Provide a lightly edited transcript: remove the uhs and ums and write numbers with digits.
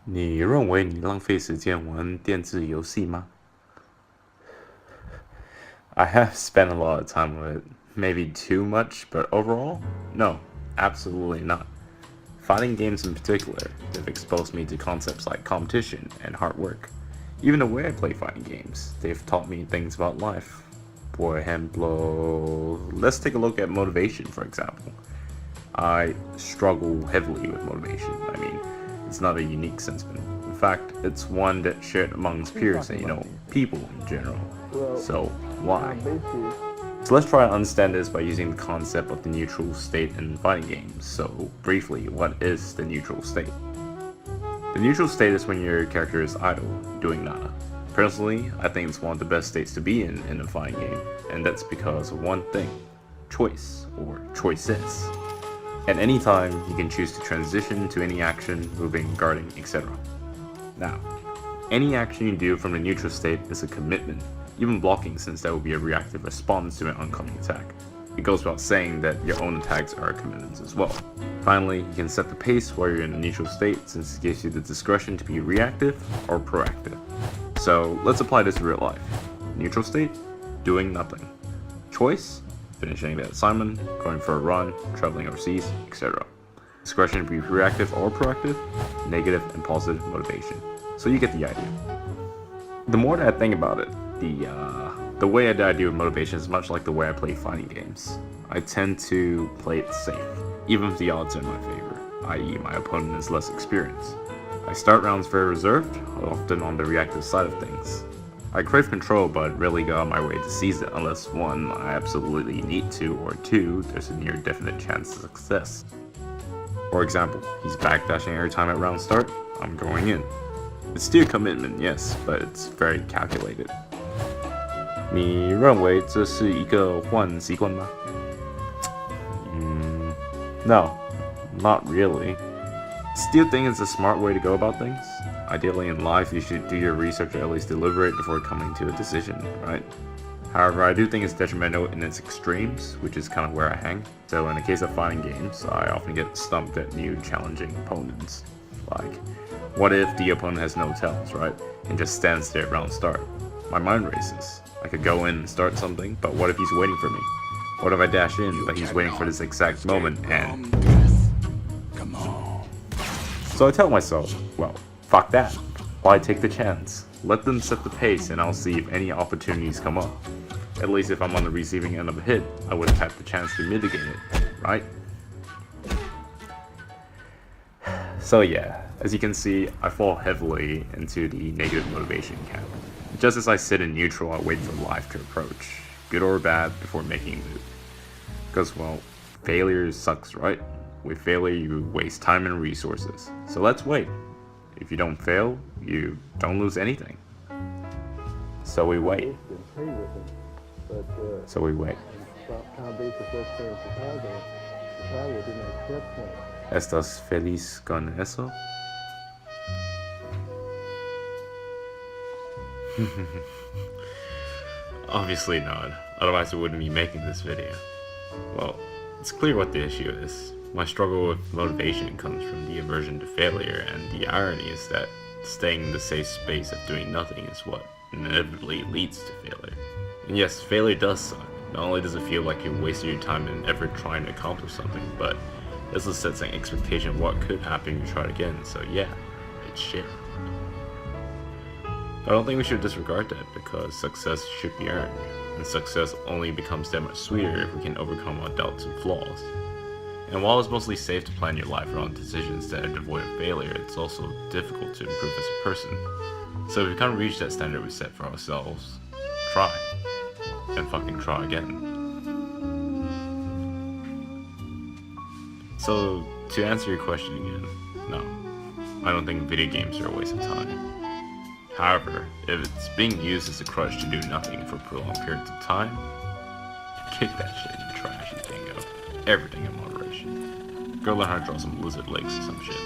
你认为你浪费时间玩电子游戏吗？ I have spent a lot of time with it, maybe too much, but overall, no, absolutely not. Fighting games in particular have exposed me to concepts like competition and hard work. Even the way I play fighting games, they've taught me things about life. Por ejemplo, let's take a look at motivation, for example. I struggle heavily with motivation. I mean, it's not a unique sentiment. In fact, it's one that's shared amongst peers and, people in general. So, why? So let's try to understand this by using the concept of the neutral state in fighting games. So, briefly, what is the neutral state? The neutral state is when your character is idle, doing nada. Personally, I think it's one of the best states to be in a fighting game, and that's because of one thing: choice, or choices. At any time, you can choose to transition to any action, moving, guarding, etc. Now, any action you do from the neutral state is a commitment, even blocking, since that would be a reactive response to an oncoming attack. It goes without saying that your own attacks are commitments as well. Finally, you can set the pace while you're in a neutral state, since it gives you the discretion to be reactive or proactive. So let's apply this to real life. Neutral state, doing nothing. Choice, finishing the assignment, going for a run, traveling overseas, etc. Discretion to be reactive or proactive, negative and positive motivation. So you get the idea. The more that I think about it, the way that I do with motivation is much like the way I play fighting games. I tend to play it safe, even if the odds are in my favor, i.e. my opponent is less experienced. I start rounds very reserved, often on the reactive side of things. I crave control, but rarely go out my way to seize it unless 1, I absolutely need to, or 2, there's a near definite chance of success. For example, he's backdashing every time at round start, I'm going in. It's still a commitment, yes, but it's very calculated. 你认为这是一个坏习惯吗？ No, not really. Still think it's a smart way to go about things. Ideally in life, you should do your research or at least deliberate before coming to a decision, right? However, I do think it's detrimental in its extremes, which is kind of where I hang. So in the case of fighting games, I often get stumped at new challenging opponents. Like, what if the opponent has no tells, right? And just stands there at round start? My mind races. I could go in and start something, but what if he's waiting for me? What if I dash in, but he's waiting for this exact moment and... Come on. So I tell myself, well, fuck that. Why take the chance? Let them set the pace and I'll see if any opportunities come up. At least if I'm on the receiving end of a hit, I would have had the chance to mitigate it, right? So yeah, as you can see, I fall heavily into the negative motivation camp. Just as I sit in neutral, I wait for life to approach, good or bad, before making a move. Because, well, failure sucks, right? With failure, you waste time and resources. So let's wait. If you don't fail, you don't lose anything. So we wait. So we wait. ¿Estás feliz con eso? Obviously not, otherwise I wouldn't be making this video. Well, it's clear what the issue is. My struggle with motivation comes from the aversion to failure, and the irony is that staying in the safe space of doing nothing is what inevitably leads to failure. And yes, failure does suck. Not only does it feel like you're wasting your time and effort trying to accomplish something, but it also sets an expectation of what could happen if you tried again, so yeah, it's shit. I don't think we should disregard that, because success should be earned, and success only becomes that much sweeter if we can overcome our doubts and flaws. And while it's mostly safe to plan your life around decisions that are devoid of failure, it's also difficult to improve as a person. So if we can't reach that standard we set for ourselves, try. And fucking try again. So, to answer your question again, no. I don't think video games are a waste of time. However, if it's being used as a crutch to do nothing for prolonged periods of time, kick that shit in the trash, you dingo. Everything in moderation. Go learn how to draw some lizard legs or some shit.